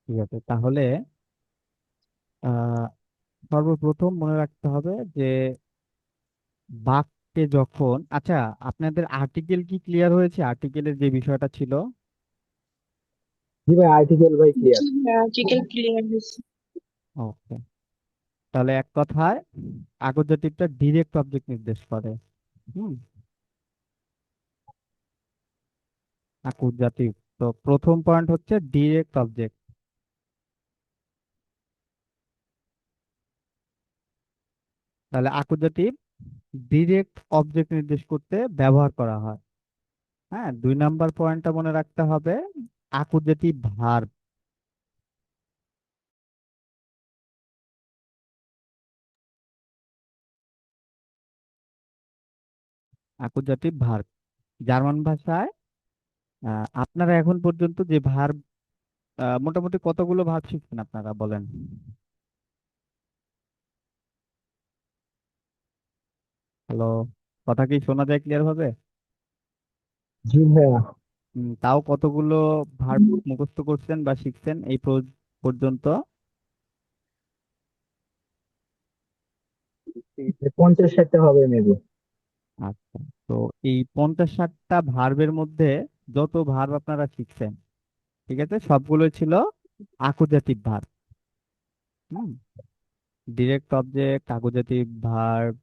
ঠিক আছে, তাহলে আহ সর্বপ্রথম মনে রাখতে হবে যে বাক্যে যখন, আচ্ছা, আপনাদের আর্টিকেল কি ক্লিয়ার হয়েছে? আর্টিকেলের যে বিষয়টা ছিল। জি ভাই, আর্টিকেল ভাই ক্লিয়ার। জি হ্যাঁ, আর্টিকেল ক্লিয়ার হয়েছে। ওকে, তাহলে এক কথায় আকূজাতীয়টা ডিরেক্ট অবজেক্ট নির্দেশ করে। হুম, আকূজাতীয়। তো প্রথম পয়েন্ট হচ্ছে ডিরেক্ট অবজেক্ট। তাহলে আকূজাতীয় ডিরেক্ট অবজেক্ট নির্দেশ করতে ব্যবহার করা হয়। হ্যাঁ, 2 নাম্বার পয়েন্টটা মনে রাখতে হবে, আকূজাতীয় ভার্ব। আকূজাতীয় ভার্ব জার্মান ভাষায়, আপনারা এখন পর্যন্ত যে ভার্ব, মোটামুটি কতগুলো ভার্ব শিখছেন আপনারা বলেন? হ্যালো, কথা কি শোনা যায় ক্লিয়ার ভাবে? জি ভাইয়া। তাও কতগুলো ভার্ব মুখস্থ করছেন বা শিখছেন এই পর্যন্ত? 50-60টা হবে মেবি। আচ্ছা, তো এই 50-60টা ভার্বের মধ্যে যত ভার্ব আপনারা শিখছেন, ঠিক আছে, সবগুলো ছিল আকুজাতিভ ভার্ব। হুম, ডিরেক্ট অবজেক্ট, আকুজাতিভ ভার্ব।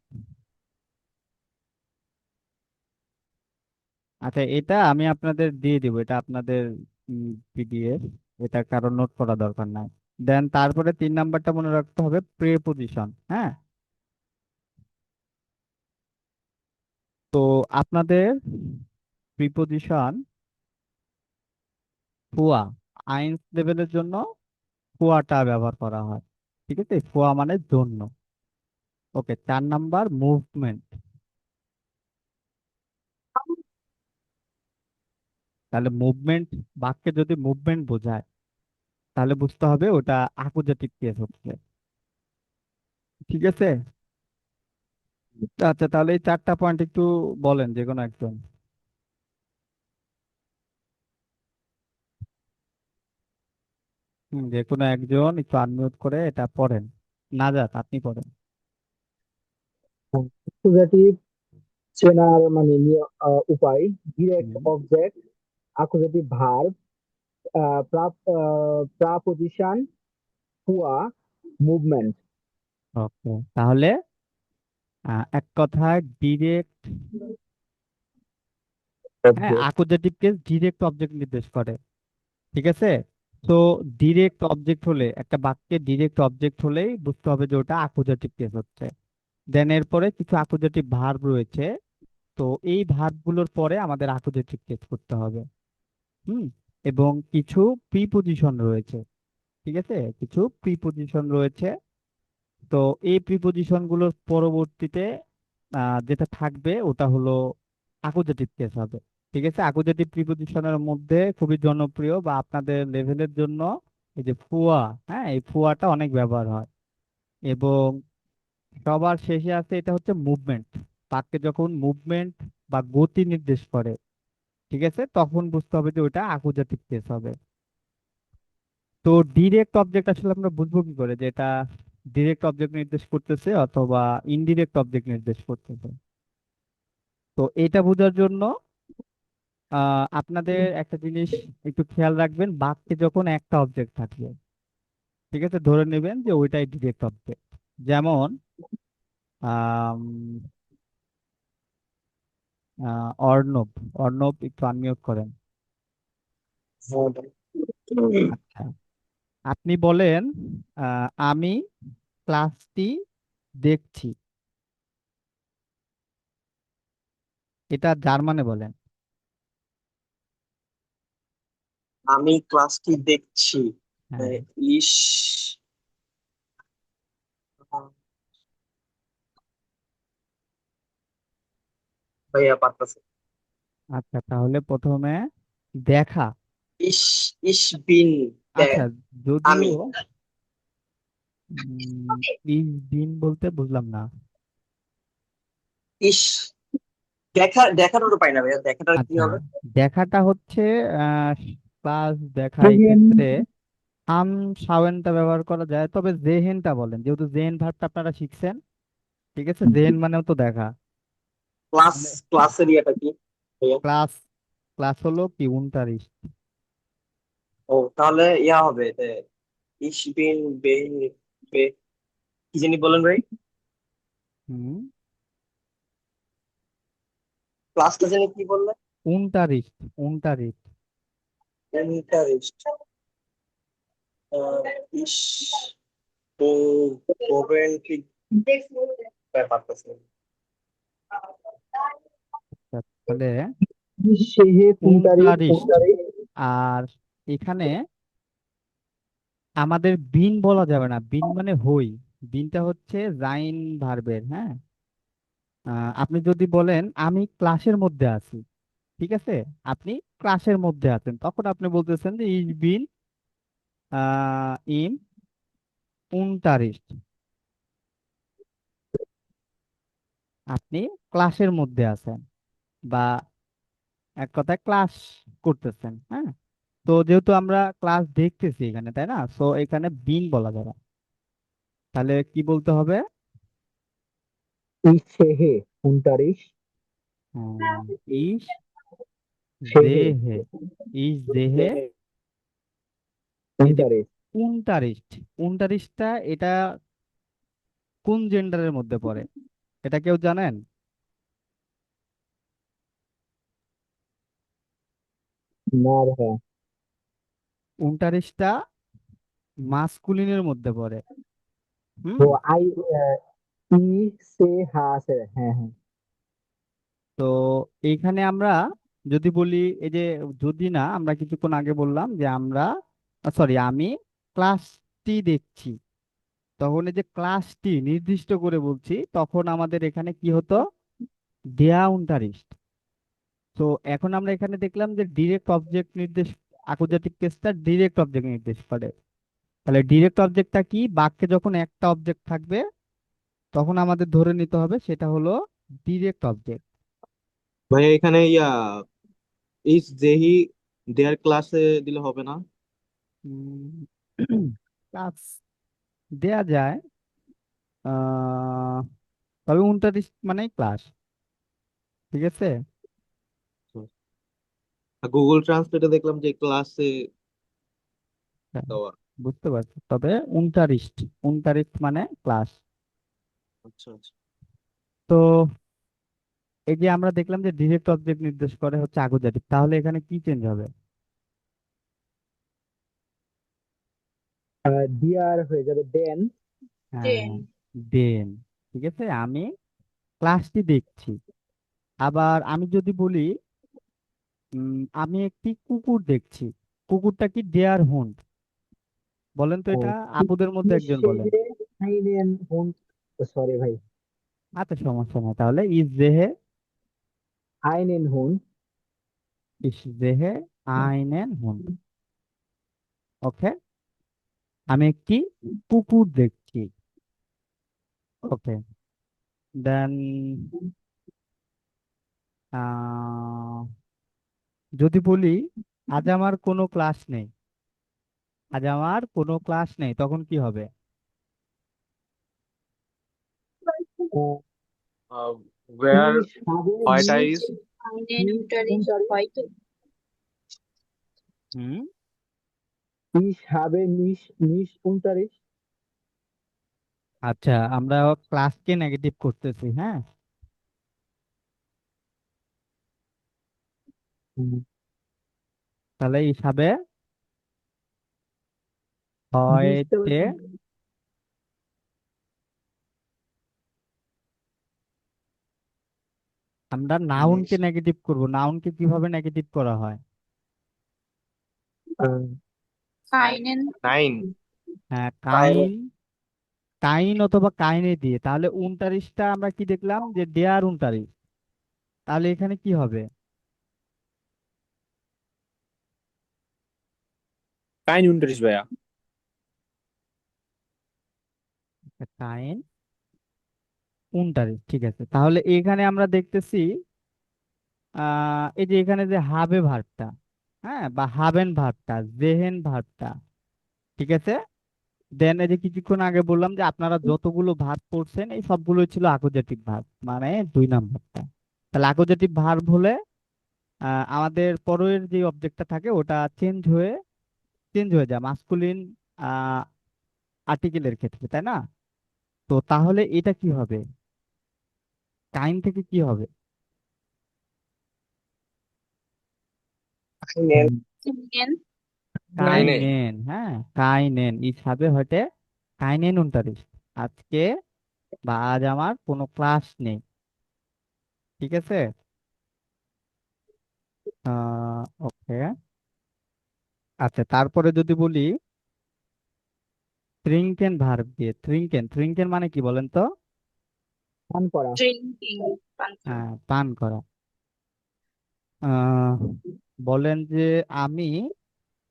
আচ্ছা, এটা আমি আপনাদের দিয়ে দিব, এটা আপনাদের পিডিএফ, এটা কারণ নোট করা দরকার নাই। দেন তারপরে 3 নাম্বারটা মনে রাখতে হবে প্রিপজিশন। হ্যাঁ, তো আপনাদের প্রিপজিশন ফুয়া, আইনস লেভেলের জন্য ফুয়াটা ব্যবহার করা হয়। ঠিক আছে, ফুয়া মানে জন্য। ওকে, 4 নাম্বার মুভমেন্ট। তাহলে মুভমেন্ট, বাক্যে যদি মুভমেন্ট বোঝায় তাহলে বুঝতে হবে ওটা আকুজাটিভ কেস হচ্ছে। ঠিক আছে, আচ্ছা, তাহলে এই 4টা পয়েন্ট একটু বলেন যে কোনো একজন। যে কোনো একজন একটু আনমিউট করে এটা পড়েন। নাজাত, আপনি পড়েন। অ্যাকুজাটিভ চেনার মানে উপায়: ডিরেক্ট হুম, অবজেক্ট, অ্যাকুজাটিভ ভার্ব, প্রাপোজিশন, হুয়া, মুভমেন্ট। ওকে, তাহলে এক কথায় ডিরেক্ট, হ্যাঁ, অবজেক্ট। আকুজাটিভ কেস ডিরেক্ট অবজেক্ট নির্দেশ করে। ঠিক আছে, তো ডিরেক্ট অবজেক্ট হলে, একটা বাক্যে ডিরেক্ট অবজেক্ট হলেই বুঝতে হবে যে ওটা আকুজাটিভ কেস হচ্ছে। দেন এরপরে কিছু আকুজাটিভ ভার্ব রয়েছে, তো এই ভার্বগুলোর পরে আমাদের আকুজাটিভ কেস করতে হবে। হুম, এবং কিছু প্রিপজিশন রয়েছে। ঠিক আছে, কিছু প্রিপজিশন রয়েছে। তো এই প্রিপজিশন গুলোর পরবর্তীতে যেটা থাকবে ওটা হলো আকুজাটিভ কেস হবে। ঠিক আছে, আকুজাটিভ প্রিপজিশনের মধ্যে খুবই জনপ্রিয় বা আপনাদের লেভেলের জন্য এই যে ফুয়া, হ্যাঁ, এই ফুয়াটা অনেক ব্যবহার হয়। এবং সবার শেষে আছে এটা হচ্ছে মুভমেন্ট। বাক্যে যখন মুভমেন্ট বা গতি নির্দেশ করে, ঠিক আছে, তখন বুঝতে হবে যে ওটা আকুজাটিভ কেস হবে। তো ডিরেক্ট অবজেক্ট আসলে আমরা বুঝবো কি করে যে এটা ডিরেক্ট অবজেক্ট নির্দেশ করতেছে অথবা ইনডিরেক্ট অবজেক্ট নির্দেশ করতেছে? তো এটা বোঝার জন্য আপনাদের একটা জিনিস একটু খেয়াল রাখবেন, বাক্যে যখন একটা অবজেক্ট থাকবে, ঠিক আছে, ধরে নেবেন যে ওইটাই ডিরেক্ট অবজেক্ট। যেমন আম, অর্ণব, অর্ণব একটু আনমিউট করেন। আচ্ছা, আপনি বলেন আমি ক্লাসটি দেখছি, এটা জার্মানে বলেন। আমি ক্লাসটি দেখছি। হ্যাঁ, ইস, ভাইয়া পারতেছে। আচ্ছা, তাহলে প্রথমে দেখা। ইস, ইস বিন, আচ্ছা, যদিও আমি। ইস দিন বলতে বুঝলাম না। ইস, দেখানোর উপায় না ভাইয়া, দেখাটা কি আচ্ছা, হবে? দেখাটা হচ্ছে ক্লাস দেখা এই ক্ষেত্রে। আম শাওয়েনটা ব্যবহার করা যায়, তবে জেহেনটা বলেন, যেহেতু জেহেন ভার্বটা আপনারা শিখছেন। ঠিক আছে, জেহেন মানেও তো দেখা। ক্লাস তাহলে ক্লাসের ইয়েটা কি ভাইয়া? ক্লাস, ক্লাস হলো কি উনতারিশ। ও তাহলে ইয়া হবে যে ইস বিন বে বে কি জানি বলেন ভাই? হুম, ক্লাসটা জানি কি বললেন? উনতারিশ, উনতারিশ। ইন্টারেস্ট। ইস তো করবেন ঠিক পারতেছে না। আচ্ছা, তাহলে সেহে কোন তারিখ উনতারিশ। কোন তারিখ? আর এখানে আমাদের বিন বলা যাবে না, বিন মানে হই। বিনটা হচ্ছে জাইন ভার্বের, হ্যাঁ। আপনি যদি বলেন আমি ক্লাসের মধ্যে আছি, ঠিক আছে, আপনি ক্লাসের মধ্যে আছেন, তখন আপনি বলতেছেন যে ইস বিন ইম উনতারিশ। আপনি ক্লাসের মধ্যে আছেন, বা এক কথায় ক্লাস করতেছেন, হ্যাঁ। তো যেহেতু আমরা ক্লাস দেখতেছি এখানে, তাই না, সো এখানে বিন বলা যাবে না। তাহলে কি বলতে হবে? এই সেহে কোন তারিখ? ইস সেহে জেহে, ইস জেহে। কোন এই যে তারিখ? উনতারিশ, উনতারিশটা এটা কোন জেন্ডারের মধ্যে পড়ে, এটা কেউ জানেন? না ভাইয়া। উনতারিশটা মাসকুলিনের মধ্যে পড়ে। ও হুম। আই ই সে হা আছে, হ্যাঁ হ্যাঁ। তো এইখানে আমরা যদি বলি, এই যে যদি না, আমরা কিছুক্ষণ আগে বললাম যে আমরা, সরি, আমি ক্লাসটি দেখছি, তখন এই যে ক্লাসটি নির্দিষ্ট করে বলছি, তখন আমাদের এখানে কি হতো? দেয়া উনতারিশ। তো এখন আমরা এখানে দেখলাম যে ডিরেক্ট অবজেক্ট নির্দেশ, আকুজাটিভ কেসটা ডিরেক্ট অবজেক্ট নির্দেশ করে। তাহলে ডিরেক্ট অবজেক্টটা কি? বাক্যে যখন একটা অবজেক্ট থাকবে, তখন আমাদের ধরে নিতে হবে সেটা হলো ডিরেক্ট অবজেক্ট। ভাইয়া এখানে ইস যেহি দেয়ার ক্লাসে দিলে হবে না? ক্লাস দেয়া যায়, আহ তবে উনত্রিশ মানে ক্লাস, ঠিক আছে। গুগল ট্রান্সলেটে দেখলাম যে ক্লাসে হ্যাঁ, দেওয়া। বুঝতে পারছি, তবে উনত্রিশ, উনত্রিশ মানে ক্লাস। আচ্ছা আচ্ছা। তো এই যে আমরা দেখলাম যে ডিরেক্ট অবজেক্ট নির্দেশ করে হচ্ছে আকুজাটিভ, তাহলে এখানে কি চেঞ্জ হবে? ডিয়ার হয়ে যাবে দেন। হ্যাঁ, Ten. দেন। ঠিক আছে, আমি ক্লাসটি দেখছি। আবার আমি যদি বলি আমি একটি কুকুর দেখছি, কুকুরটা কি দেয়ার হুন্ড? বলেন তো, ও এটা আপুদের মধ্যে একজন বলেন। সেহে আইনেন হুন। সরি ভাই। আচ্ছা, সমস্যা নেই, তাহলে ইজ জেহে, আইনেন হুন। ইস জেহে আইনেন হুন্ড। ওকে, আমি একটি কুকুর দেখছি। ওকে, দেন যদি বলি আজ আমার কোনো ক্লাস নেই, আজ আমার কোনো ক্লাস নেই, তখন কি হবে? ওয়ার ইস হবে হোয়াইট নিস। আইস। Einen নিস কোন Unterricht তারিখ? heute. হুম। ইস হবে নিস, নিস কোন তারিখ? আচ্ছা, আমরা ক্লাসকে নেগেটিভ করতেছি, হ্যাঁ। তাহলে হিসাবে বুঝতে হয়তে, পারছি। আমরা নাউনকে নেগেটিভ করব। নাউনকে কিভাবে নেগেটিভ করা হয়? আহ, Keinen. নাইন। হ্যাঁ, তাই কাইন, কাইন অথবা কাইনে দিয়ে। তাহলে উনতারিশটা আমরা কি দেখলাম যে দেয়ার উনতারিশ, তাহলে এখানে কি হবে? কাইন 29 ভাইয়া। কাইন উনতারিশ, ঠিক আছে। তাহলে এখানে আমরা দেখতেছি এই যে এখানে যে হাবে ভার্বটা, হ্যাঁ, বা হাবেন ভার্বটা, জেহেন ভার্বটা, ঠিক আছে। দেন এই যে কিছুক্ষণ আগে বললাম যে আপনারা যতগুলো ভার্ব পড়ছেন এই সবগুলোই ছিল অ্যাকুজেটিভ ভার্ব, মানে 2 নাম্বারটা। তাহলে অ্যাকুজেটিভ ভার্ব হলে আমাদের পরের যে অবজেক্টটা থাকে ওটা চেঞ্জ হয়ে যায় মাস্কুলিন আর্টিকেলের ক্ষেত্রে, তাই না? তো তাহলে এটা কি হবে? কাইন থেকে কি হবে? নেন Singen. কাইনে কাইনেন, হ্যাঁ কাইনেন ইজ হবে হয়তো কাইনেন unterricht। আজকে বা আজ আমার কোনো ক্লাস নেই। ঠিক আছে। ওকে। আচ্ছা, তারপরে যদি বলি ট্রিঙ্কেন ভার্ব দিয়ে, ট্রিঙ্কেন ট্রিঙ্কেন মানে কি বলেন তো? পান করা। Drinking. Pantry. হ্যাঁ, পান করা। আহ, বলেন যে আমি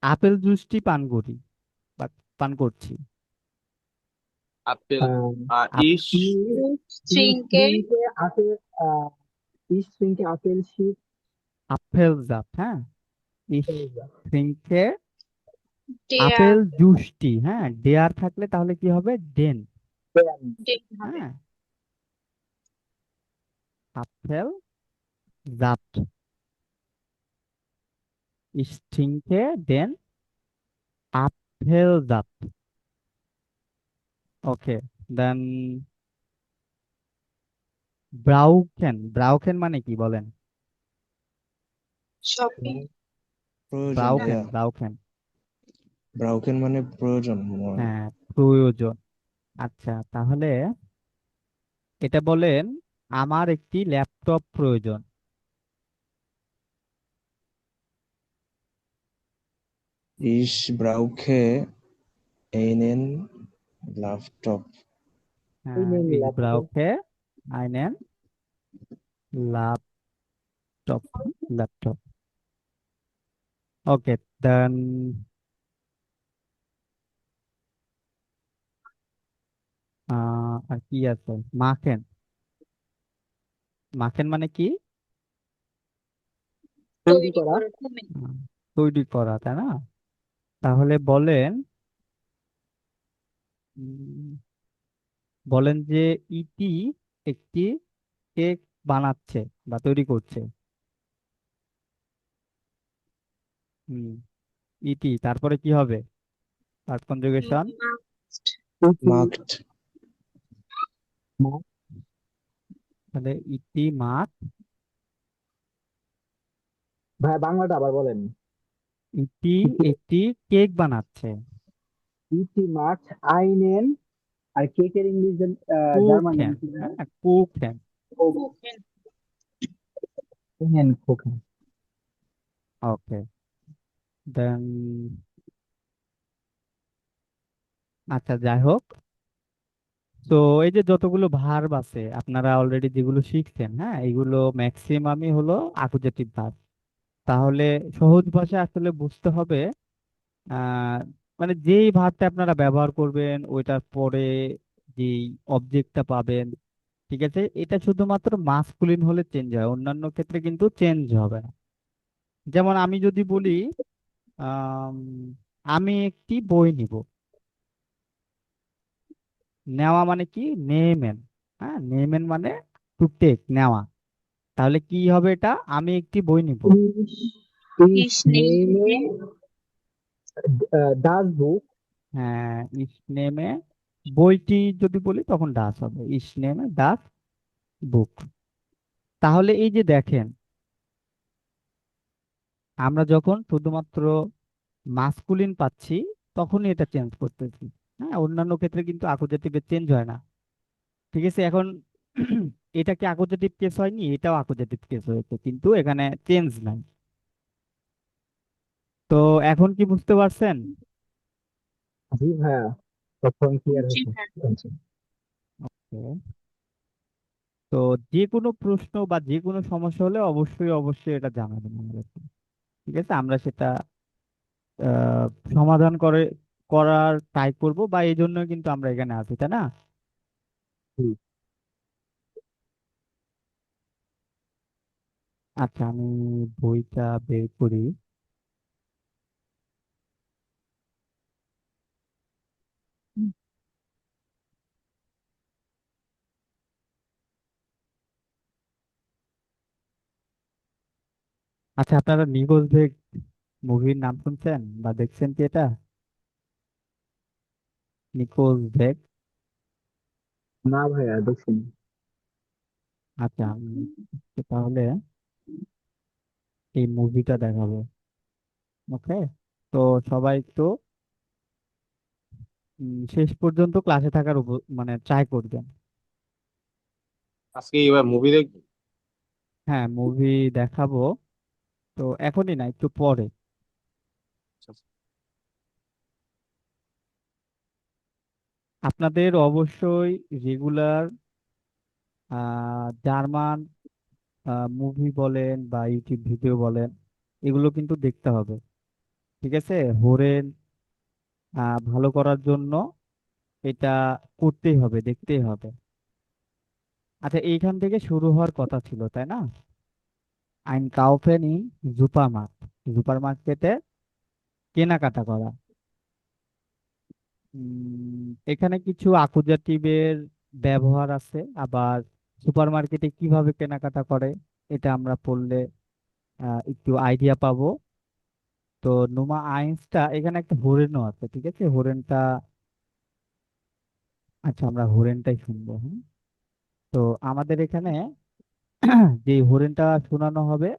আপেল জুসটি পান করি বা পান করছি। আপেল আহ, আপ- ইস ich Trinke. trinke Apfel, ich trinke Apfelschorle. Apple জাত, হ্যাঁ ইস ট্রিঙ্কে Der. আপেল জুসটি, হ্যাঁ ডেয়ার থাকলে তাহলে কি হবে? ডেন। Den habe. হ্যাঁ, আপেল জাত ইস ট্রিঙ্কে দেন আপেল জাত। ওকে। দেন ব্রাউকেন, ব্রাউকেন মানে কি বলেন? Shopping. প্রয়োজন ব্রাউকেন, ভাইয়া। ব্রাউকেন ব্রাউকেন মানে প্রয়োজন মনে হয়। হ্যাঁ প্রয়োজন। আচ্ছা, তাহলে এটা বলেন আমার একটি ল্যাপটপ প্রয়োজন। Ich brauche einen Laptop. হ্যাঁ Einen ইস Laptop. ব্রাউকে আইনেন ল্যাপটপ, ল্যাপটপ। ওকে। দেন আর কি আছে? মাখেন, মাখেন মানে কি? তৈরি তৈরি করা। করে তুমি। আহ, তৈরি করা, তাই না? তাহলে উম, বলেন যে ইতি একটি কেক বানাচ্ছে বা তৈরি করছে। হুম, ইতি তারপরে কি হবে? Third conjugation. Must. এটি Markt. মা- তাহলে ইতি মাছ, ভাই বাংলাটা আবার বলেন। ইতি ইতি একটি কেক বানাচ্ছে। ইতি মাছ আইনেন, আর কেকের ইংলিশ জার্মান নাম কুখেন, কি? হ্যাঁ কুখেন। Kuchen. কোহেন কোহেন। ওকে। দেন আচ্ছা যাই হোক, তো এই যে যতগুলো ভার্ব আছে আপনারা অলরেডি যেগুলো শিখছেন, হ্যাঁ এগুলো ম্যাক্সিমামই হলো অ্যাকুজেটিভ ভার্ব। তাহলে সহজ ভাষায় আসলে বুঝতে হবে আহ মানে যেই ভার্বটা আপনারা ব্যবহার করবেন ওইটার পরে যেই অবজেক্টটা পাবেন, ঠিক আছে, এটা শুধুমাত্র মাস্কুলিন হলে চেঞ্জ হয়, অন্যান্য ক্ষেত্রে কিন্তু চেঞ্জ হবে না। যেমন আমি যদি বলি আম, আমি একটি বই নিব, নেওয়া মানে কি? নেমেন, হ্যাঁ নেমেন মানে টু টেক, নেওয়া। তাহলে কি হবে এটা? আমি একটি বই নিব। Ich Ich nehme nehme das Buch. হ্যাঁ ইস নেমে, বইটি যদি বলি তখন ডাস হবে, ইস নেমে ডাস বুক। তাহলে এই যে দেখেন, আমরা যখন শুধুমাত্র মাস্কুলিন পাচ্ছি তখনই এটা চেঞ্জ করতেছি। হ্যাঁ, অন্যান্য ক্ষেত্রে কিন্তু অ্যাকুজেটিভে চেঞ্জ হয় না। ঠিক আছে। এখন এটা কি অ্যাকুজেটিভ কেস হয়নি? এটাও অ্যাকুজেটিভ কেস হয়েছে, কিন্তু এখানে চেঞ্জ নাই। তো এখন কি বুঝতে পারছেন? জি ভাইয়া, তখন ক্লিয়ার জি হয়েছে। হ্যাঁ। তো তো যে কোনো প্রশ্ন বা যে কোনো সমস্যা হলে অবশ্যই অবশ্যই এটা জানাবেন আমাদেরকে। ঠিক আছে, আমরা সেটা আহ, সমাধান করার ট্রাই করব, বা এই জন্য কিন্তু আমরা এখানে আছি, তাই না? জি। আচ্ছা, আমি বইটা বের করি। আচ্ছা, আপনারা নিখোঁজ বেগ মুভির নাম শুনছেন বা দেখছেন কি এটা? নিখোঁজ বেগ। না ভাইয়া, দেখিনি। আচ্ছা, তাহলে এই মুভিটা দেখাবো। ওকে, তো সবাই একটু শেষ পর্যন্ত ক্লাসে থাকার মানে ট্রাই করবেন। আজকে এবার মুভি দেখবো। হ্যাঁ, মুভি দেখাবো, তো এখনই না, একটু পরে। আপনাদের অবশ্যই রেগুলার জার্মান মুভি বলেন বা ইউটিউব ভিডিও বলেন, এগুলো কিন্তু দেখতে হবে। ঠিক আছে, হরেন ভালো করার জন্য এটা করতেই হবে, দেখতেই হবে। আচ্ছা, এইখান থেকে শুরু হওয়ার কথা ছিল, তাই না? আইন কাউফেন ইন সুপার মার্কেটে কেনাকাটা করা। এখানে কিছু আকুজাটিভের ব্যবহার আছে, আবার সুপারমার্কেটে কিভাবে কেনাকাটা করে এটা আমরা পড়লে একটু আইডিয়া পাবো। তো নোমা আইন্সটা এখানে একটা হরেনও আছে, ঠিক আছে, হরেনটা। আচ্ছা, আমরা হরেনটাই শুনবো, হ্যাঁ। তো আমাদের এখানে যে হরেনটা শোনানো হবে,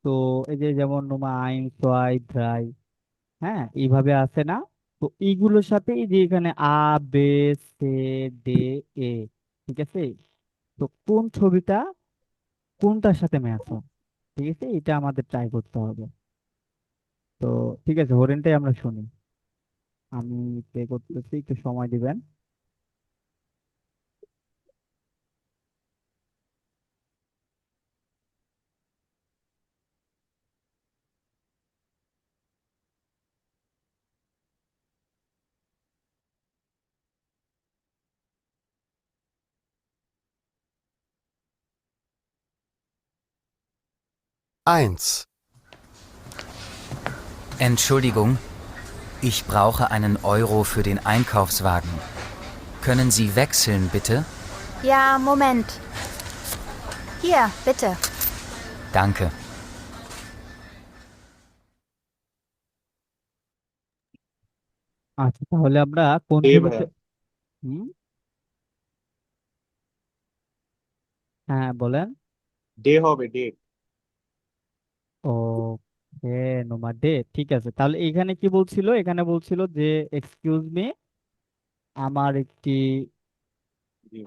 তো এই যে যেমন নোমা আইন্স ওয়াই ড্রাই, হ্যাঁ, এইভাবে আছে না? তো এইগুলোর সাথে এই যে এখানে আ বে সে ডে এ, ঠিক আছে, তো কোন ছবিটা কোনটার সাথে ম্যাচ হয়, ঠিক আছে, এটা আমাদের ট্রাই করতে হবে। তো ঠিক আছে, হরেনটাই আমরা শুনি। আমি প্লে করতেছি, একটু সময় দিবেন। Eins. Entschuldigung, ich brauche einen Euro für den Einkaufswagen. Können Sie wechseln, bitte? Ja, Moment. Hier, bitte. Danke. আচ্ছা, তাহলে আমরা কোন ডে ছবিতে? ভাইয়া, হুম, হ্যাঁ বলেন। ডে হবে, ডে। ওকে, নোমা ডে, ঠিক আছে। তাহলে এখানে কি বলছিল? এখানে বলছিল যে এক্সকিউজ মি, আমার একটি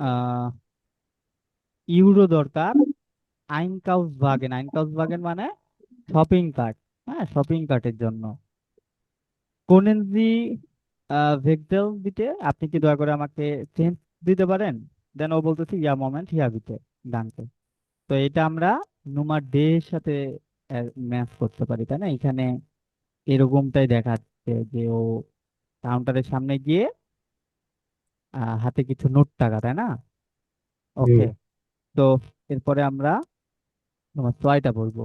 আহ ইউরো দরকার। আইনকাউফসভাগেন মানে শপিং কার্ট, হ্যাঁ, শপিং কার্টের জন্য। কোনেনজি ভেক্সেল দিতে, আপনি কি দয়া করে আমাকে চেঞ্জ দিতে পারেন? দেন ও বলতেছি ইয়া মোমেন্ট হিয়া দিতে, ডানকে। তো এটা আমরা নুমার ডে এর সাথে ম্যাচ করতে পারি, তাই না? এখানে এরকমটাই দেখাচ্ছে যে ও কাউন্টারের সামনে গিয়ে হাতে কিছু নোট টাকা, তাই না? ওকে, তো এরপরে আমরা তোমার ছয়টা বলবো।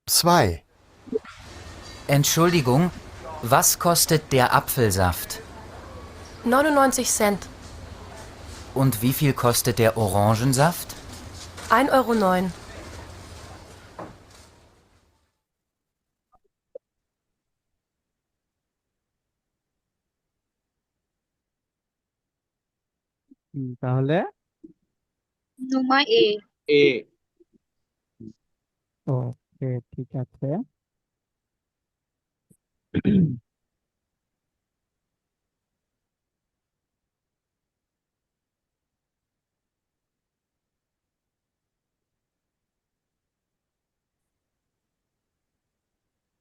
2. Entschuldigung, was kostet der Apfelsaft? 99 Cent. Und wie viel kostet der Orangensaft? 1,09 Euro. তাহলে নোমা এ। এ। ওকে, ঠিক আছে।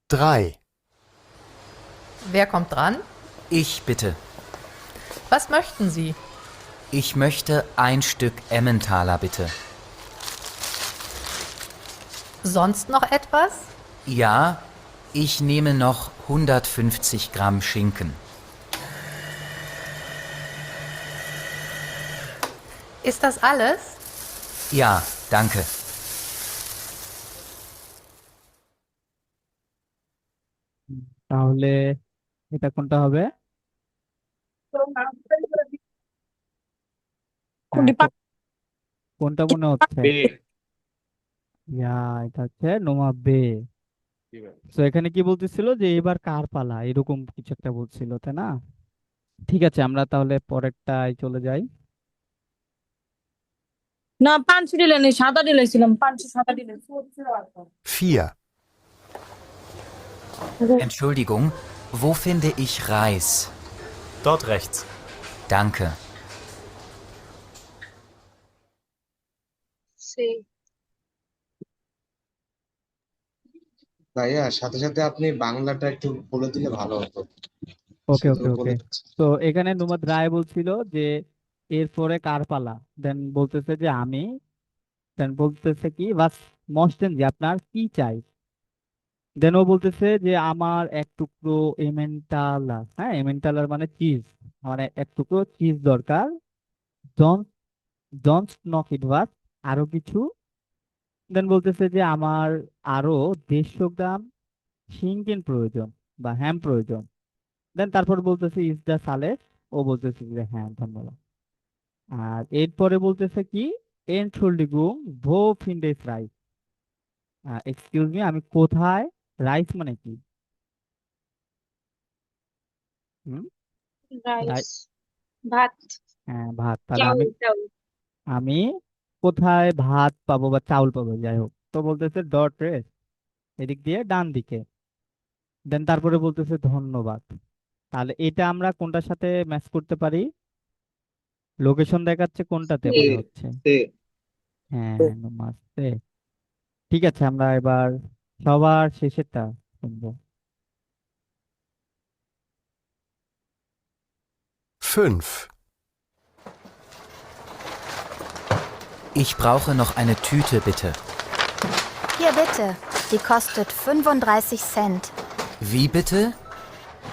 3. Wer kommt dran? Ich bitte. Was möchten Sie? Ich möchte ein Stück Emmentaler, bitte. Sonst noch etwas? Ja, ich nehme noch 150 Gramm Schinken. Ist das alles? Ja, danke. তাহলে এটা কোনটা হবে? হ্যাঁ, কোনটা মনে হচ্ছে? বে। ইয়া, এটা হচ্ছে নোমা বে। তো এখানে কি বলতেছিল যে এবার কার পালা, এরকম কিছু একটা বলছিল, তাই না? ঠিক আছে, আমরা তাহলে পরেরটায় চলে যাই। না, পাঁচ দিলে নেই, সাদা দিলেছিলাম, পাঁচশো সাদা দিলে। 4. Entschuldigung, wo finde ich Reis? Dort rechts. Danke. সি। ভাইয়া সাথে সাথে আপনি বাংলাটা একটু বলে দিলে ভালো হতো। ওকে শুধু ওকে ওকে। বলে দিচ্ছি। তো এখানে নুমাদ রায় বলছিল যে এরপরে কার পালা, দেন বলতেছে যে আমি, দেন বলতেছে কি বাস মস্টেন যে আপনার কি চাই। দেন ও বলতেছে যে আমার এক টুকরো এমেন্টালা, হ্যাঁ এমেন্টালার মানে চিজ, মানে এক টুকরো চিজ দরকার। জন জনস নক ইট বাস, আরো কিছু। দেন বলতেছে যে আমার আরো 150 গ্রাম শিঙ্কেন প্রয়োজন বা হ্যাম প্রয়োজন। দেন তারপর বলতেছে ইজ দা সালেস, ও বলতেছে যে হ্যাঁ ধন্যবাদ। আর এরপরে বলতেছে কি এনশোল্ডিগুং ভো ফিন্ডেস রাইস, এক্সকিউজ মি, আমি কোথায়, রাইস মানে কি? হুম, রাইস, রাই- ভাত, হ্যাঁ ভাত, তাহলে চাউল আমি চাউল। আমি কোথায় ভাত পাবো বা চাউল পাবো, যাই হোক। তো বলতেছে ডট রেস, এদিক দিয়ে ডান দিকে। দেন তারপরে বলতেছে ধন্যবাদ। তাহলে এটা আমরা কোনটার সাথে ম্যাচ করতে পারি? লোকেশন দেখাচ্ছে কোনটাতে সে মনে হচ্ছে? সে হ্যাঁ নমস্তে। ঠিক আছে, আমরা এবার সবার শেষেরটা শুনবো। 5. Ich brauche noch eine Tüte, bitte. Hier bitte. Die kostet 35 Cent. Wie bitte?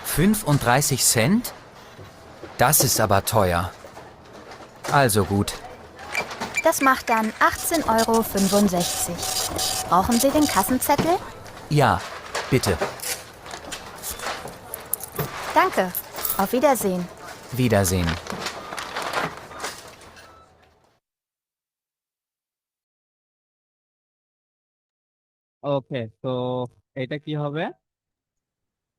35 Cent? Das ist aber teuer. Also gut. Das macht dann 18,65 Euro. Brauchen Sie den Kassenzettel? Ja, bitte. Danke. Auf Wiedersehen. Wiedersehen. ওকে, তো এটা কি হবে?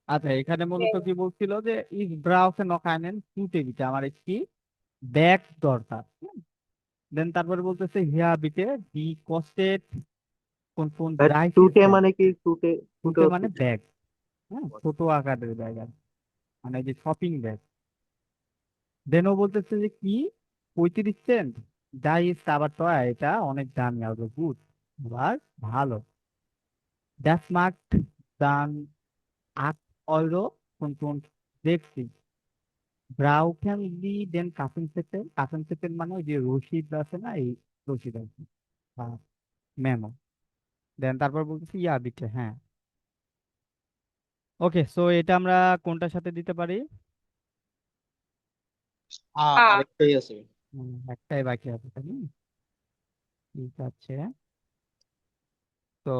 আচ্ছা, এখানে মূলত কি বলছিল যে ইস ব্রাউসে নক আইনেন টুটে বিটে, আমার একটি ব্যাগ দরকার। দেন তারপরে বলতেছে হিয়া বিটে দি কস্টেড কোন কোন ড্রাই টুটে মানে কি? টুটে টুটে টুটে মানে হচ্ছে ব্যাগ, হ্যাঁ ছোট আকারের ব্যাগ আর কি, মানে এই যে শপিং ব্যাগ। দেন ও বলতেছে যে কি 35 সেন্ট, যাই আবার তো এটা অনেক দামি, আর গুড, আবার ভালো। দ্যাটস মার্ক দান 8 euro und 60 ব্রাউকেন দি দেন কাসেনসেটেল, কাসেনসেটেল মানে ওই যে রশিদ আছে না, এই রশিদ আর কি, বা মেমো। দেন তারপর বলতেছি ইয়া বিটে, হ্যাঁ। ওকে, সো এটা আমরা কোনটার সাথে দিতে পারি? আ। আরেকটাই আছে। একটাই বাকি আছে, তাই না? ঠিক আছে, তো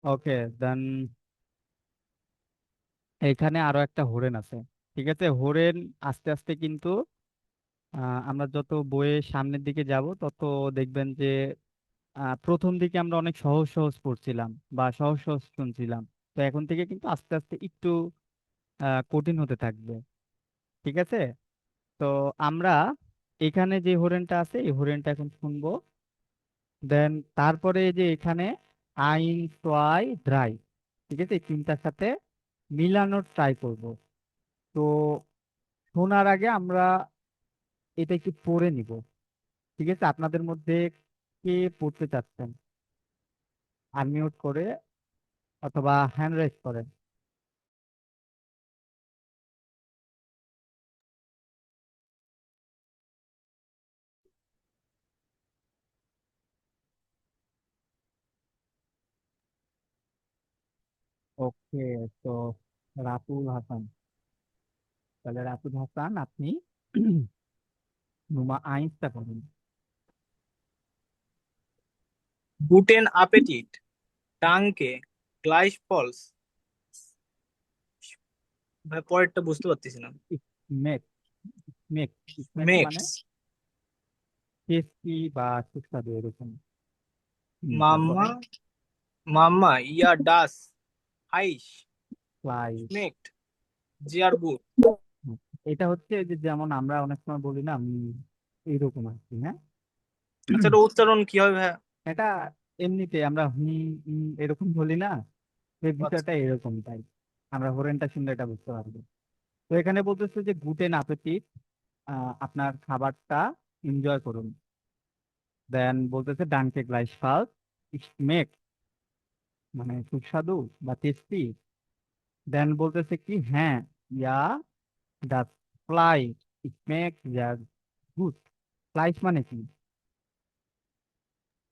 ওকে, দেন এখানে আরো একটা হরেন আছে। ঠিক আছে, হরেন আস্তে আস্তে কিন্তু আমরা যত বইয়ের সামনের দিকে যাব তত দেখবেন যে প্রথম দিকে আমরা অনেক সহজ সহজ পড়ছিলাম বা সহজ সহজ শুনছিলাম। তো এখন থেকে কিন্তু আস্তে আস্তে একটু কঠিন হতে থাকবে। ঠিক আছে, তো আমরা এখানে যে হরেনটা আছে এই হরেনটা এখন শুনবো। দেন তারপরে এই যে এখানে আইন সোয়াই দ্রাই, ঠিক আছে, এই তিনটার সাথে মিলানোর ট্রাই করব। তো শোনার আগে আমরা এটা একটু পড়ে নিব। ঠিক আছে, আপনাদের মধ্যে কে পড়তে চাচ্ছেন আনমিউট করে অথবা হ্যান্ড রাইজ করেন। ওকে, তো রাতুল হাসান, তাহলে রাতুল হাসান আপনি নুমা আইনসটা করুন। Guten Appetit. Danke. Gleichfalls. ভাই পরেরটা বুঝতে পারতেছি না। মেক মেক স্মেক মানে Makes. টেস্টি বা সুস্বাদু এরকম। তারপরে Mama. Mama. Ja, das. Heiß. Fly. Schmeckt. Sehr gut. এটা হচ্ছে যে যেমন আমরা অনেক সময় বলি না এইরকম আর কি, হ্যাঁ। আচ্ছা এটা উচ্চারণ কি হবে ভাইয়া? এটা এমনিতে আমরা এরকম বলি না, এই আচ্ছা। বিষয়টা এরকম, তাই আমরা হরেনটা শুনলে এটা বুঝতে পারবো। তো এখানে বলতেছে যে গুটেন অ্যাপেটিট, আপনার খাবারটা এনজয় করুন। দেন বলতেছে ডানকে গ্লাইসফাল স্মেক মানে সুস্বাদু বা টেস্টি। দেন বলতেছে কি হ্যাঁ, ইয়া দা ফ্লাই স্মেক ইয়া গুড। ফ্লাইস মানে কি?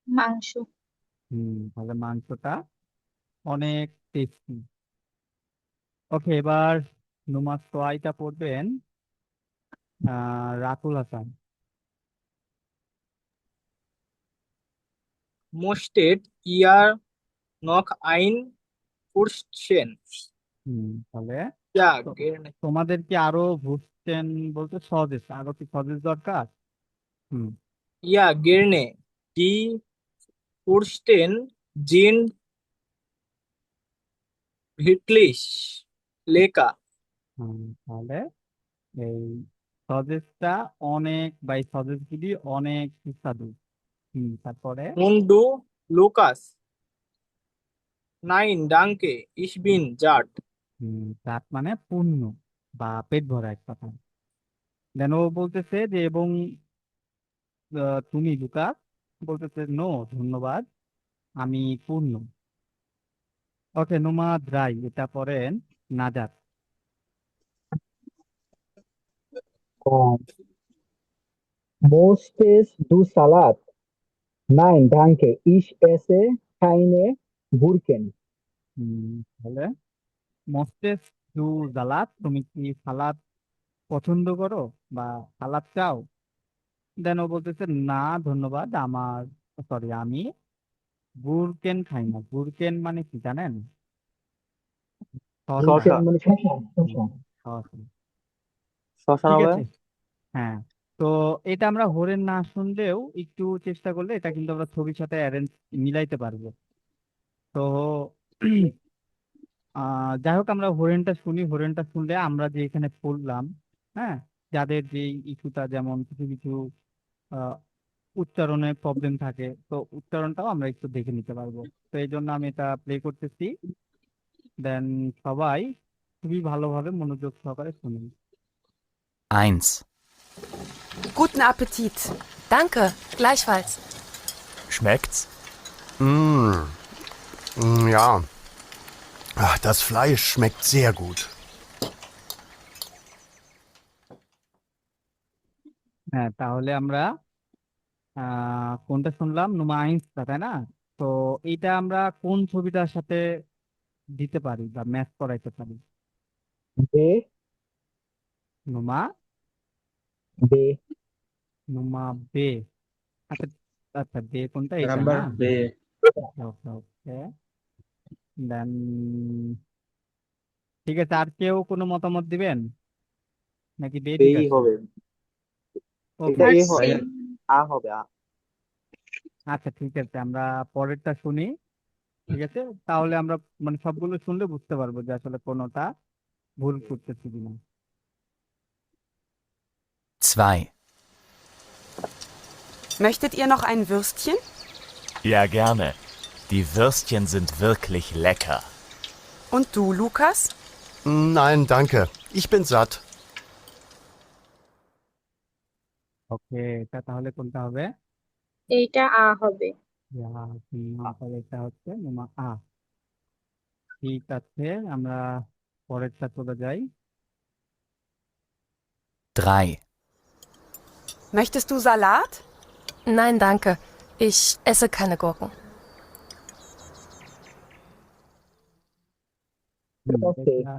মাংস। তাহলে মাংসটা অনেক টেস্টি। ওকে, এবার নুমার সোয়াইটা পড়বেন Ratul Hasan. Musstet ihr noch ein Furstchen? তাহলে Ja, তো gerne. তোমাদের কি আরো বুঝছেন বলতে সহজ, আরো কি সহজ দরকার? হুম Ja, gerne. Die Fursten sind wirklich lecker. তাহলে এই সজেসটা অনেক বা এই সজেসগুলি অনেক সুস্বাদু। তারপরে Und du, Lukas? Nein, danke. Ich bin satt. রাত মানে পূর্ণ বা পেট ভরা এক কথা। দেন ও বলতেছে যে এবং তুমি লুকাস বলতেছে নো ধন্যবাদ, আমি পূর্ণ। ওকে, নুমা দ্রাই এটা পড়েন নাজাত। Möchtest du Salat? Nein, danke. Ich esse keine Gurken. তাহলে মোস্টেস টু জালাত, তুমি কি সালাদ পছন্দ করো বা সালাদ চাও? দেন ও বলতেছে না ধন্যবাদ, আমি গুরকেন খাই না। গুরকেন মানে কি জানেন? শসা। শসা। Gurken মানে শসা, শসা। শসা। শসা ঠিক হবে। আছে, হ্যাঁ। তো এটা আমরা হরেন না শুনলেও একটু চেষ্টা করলে এটা কিন্তু আমরা ছবির সাথে অ্যারেঞ্জ মিলাইতে পারবো। তো যাই হোক, আমরা হরেনটা শুনি। হরেনটা শুনলে আমরা যে এখানে পড়লাম, হ্যাঁ, যাদের যে ইস্যুটা যেমন কিছু কিছু আহ, উচ্চারণে প্রবলেম থাকে, তো উচ্চারণটাও আমরা একটু দেখে নিতে পারবো। তো এই জন্য আমি এটা প্লে করতেছি। দেন সবাই খুবই ভালোভাবে মনোযোগ সহকারে শুনুন। 1. Guten Appetit. Danke. Gleichfalls. Schmeckt's? Ja. Ach, das Fleisch schmeckt sehr gut. হ্যাঁ, তাহলে আমরা কোনটা শুনলাম? নুমা আইনসটা, তাই না? তো এইটা আমরা কোন ছবিটার সাথে দিতে পারি বা ম্যাচ করাইতে পারি? বে, নুমা বে। নুমা বে। আচ্ছা আচ্ছা, বে কোনটা? এটা নাম্বার না? বে। ওকে ওকে, দেন ঠিক আছে। আর কেউ কোনো মতামত দিবেন নাকি বে ঠিক এই আছে? হবে। ওকে, এটা আর এ হয়। সেম। আ হবে আ। আচ্ছা ঠিক আছে, আমরা পরেরটা শুনি। ঠিক আছে, তাহলে আমরা মানে সবগুলো শুনলে বুঝতে পারবো যে আসলে কোনোটা ভুল করতেছি কিনা। 2. Möchtet ihr noch ein Würstchen? Ja, gerne. Die Würstchen sind wirklich lecker. Und du, Lukas? Nein, danke. Ich bin satt. ওকে, এটা তাহলে কোনটা হবে? এইটা আ হবে। তাহলে এটা হচ্ছে নুমা আ। ঠিক আছে, আমরা পরেরটা চলে যাই। 3. Möchtest du Salat? Nein, danke. Ich esse keine Gurken. এটা সে এটা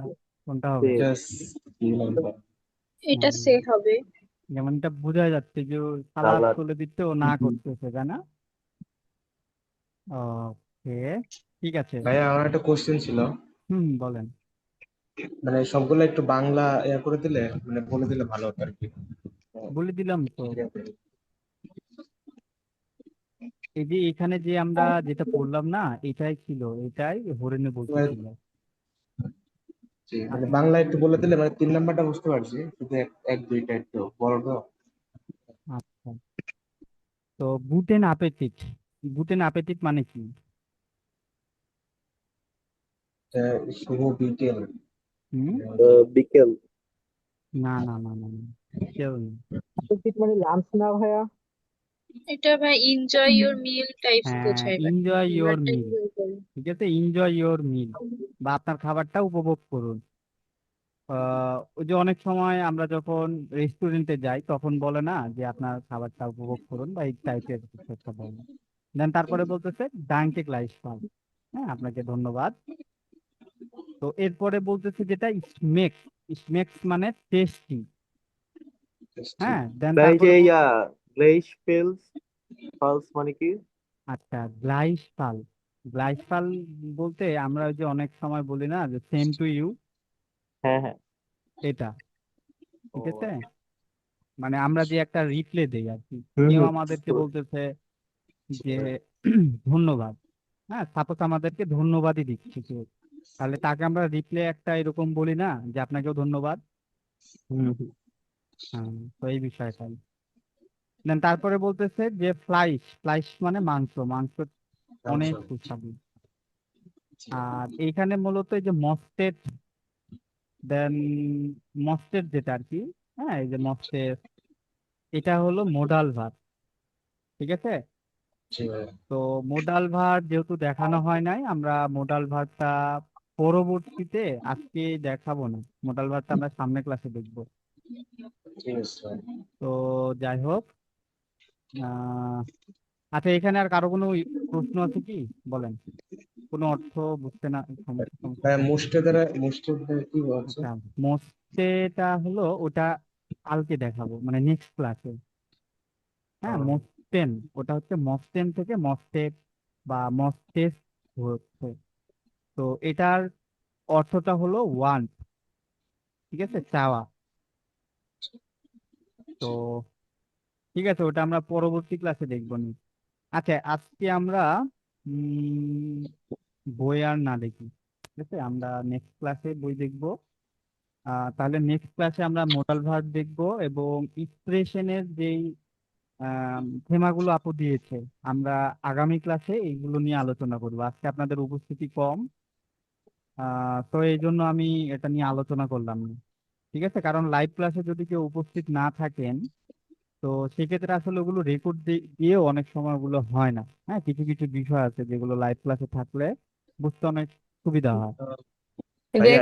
কোনটা হবে? সে Yes. এটা হ্যাঁ, সে হবে। যেমন এটা বোঝা যাচ্ছে যে ও সালাদ সালাদ তুলে দিচ্ছে, ও না করতেছে, তাই না? ওকে, ঠিক আছে। ভাইয়া আমার একটা কোশ্চেন ছিল, বলেন। মানে সবগুলো একটু বাংলা করে দিলে, মানে বলে দিলে ভালো হতো আর কি। বলে দিলাম তো। এই যে এখানে যে আমরা যেটা পড়লাম না, এটাই ছিল, এটাই হরেনে বলতেছিল। জি, মানে আপনি বাংলা একটু বলে দিলে, মানে 3 নাম্বারটা বুঝতে পারছি, শুধু এক দুইটা একটু বড় তো। আচ্ছা, তো গুটেন আপেটিট, গুটেন আপেটিট মানে কি? শুভ বিকেল। হুম, বিকেল। না না না না না, কেউ না। আপেক্ষিক মানে লাঞ্চ না ভাইয়া? এটা ভাই এনজয় ইওর মিল টাইপস হ্যাঁ, বোঝায় ভাই। এনজয় ইওর খাবারটা মিল। এনজয় করুন। ঠিক আছে, এনজয় ইওর মিল, বা আপনার খাবারটা উপভোগ করুন। ওই যে অনেক সময় আমরা যখন রেস্টুরেন্টে যাই তখন বলে না যে আপনার খাবারটা উপভোগ করুন, বা এই টাইপের কিছু একটা বলে। দেন তারপরে বলতেছে ডাঙ্কে গ্লাইসফাল। হ্যাঁ, আপনাকে ধন্যবাদ। তো এরপরে বলতেছে যেটা স্মেক্স, স্মেক্স মানে টেস্টি। হ্যাঁ, দেন এই যে তারপরে গ্লেইশ ফেলস ফালস মানে কি? আচ্ছা, গ্লাইসফাল। গ্লাইসফাল বলতে আমরা ওই যে অনেক সময় বলি না যে সেম টু ইউ, হ্যাঁ হ্যাঁ। এটা। ও ঠিক আছে, মানে আমরা যে একটা রিপ্লে দেই আর কি, হুম কেউ হুম আমাদেরকে বলতেছে যে ধন্যবাদ। হ্যাঁ, সাপোজ আমাদেরকে ধন্যবাদই দিচ্ছে কেউ, তাহলে তাকে আমরা রিপ্লে একটা এরকম বলি না যে আপনাকেও ধন্যবাদ। হুম হুম। হ্যাঁ, তো এই বিষয়টাই। দেন তারপরে বলতেছে যে ফ্লাইশ, ফ্লাইশ মানে মাংস, মাংস অনেক আচ্ছা। সুস্বাদু। আর এইখানে মূলত এই যে মস্টেড, দেন মস্টেড যেটা আর কি, হ্যাঁ, এই যে মস্টেড, এটা হলো মোডাল ভার্ব। ঠিক আছে, জি ভাইয়া। তো মোডাল ভার্ব যেহেতু দেখানো হয় নাই, আমরা মোডাল ভার্বটা পরবর্তীতে আজকে দেখাবো না, মোডাল ভার্বটা আমরা সামনের ক্লাসে দেখবো। ঠিক আছে ভাইয়া। তো যাই হোক, আহ আচ্ছা, এখানে আর কারো কোনো প্রশ্ন আছে কি? বলেন, কোনো অর্থ বুঝতে না, সমস্যা সমস্যা ভাইয়া থাকলে। মুষ্টির কি বলছে? আচ্ছা, মোস্টেটা হলো ওটা কালকে দেখাবো, মানে নেক্সট ক্লাসে। হ্যাঁ, মস্টেন, ওটা হচ্ছে মস্টেন থেকে মস্টেক বা মস্টেস হচ্ছে। তো এটার অর্থটা হলো ওয়ান্ট। ঠিক আছে, চাওয়া। তো ঠিক আছে, ওটা আমরা পরবর্তী ক্লাসে দেখবো নি। আচ্ছা, আজকে আমরা উম বই আর না দেখি, ঠিক আছে, আমরা নেক্সট ক্লাসে বই দেখবো। তাহলে নেক্সট ক্লাসে আমরা মোডাল ভার্ব দেখবো, এবং এক্সপ্রেশনের যেই থেমাগুলো আপু দিয়েছে, আমরা আগামী ক্লাসে এইগুলো নিয়ে আলোচনা করবো। আজকে আপনাদের উপস্থিতি কম, তো এই জন্য আমি এটা নিয়ে আলোচনা করলাম না। ঠিক আছে, কারণ লাইভ ক্লাসে যদি কেউ উপস্থিত না থাকেন, তো সেক্ষেত্রে আসলে ওগুলো রেকর্ড দিয়েও অনেক সময় ওগুলো হয় না। হ্যাঁ, কিছু কিছু বিষয় আছে যেগুলো লাইভ ক্লাসে থাকলে বুঝতে অনেক সুবিধা হয়। ভাইয়া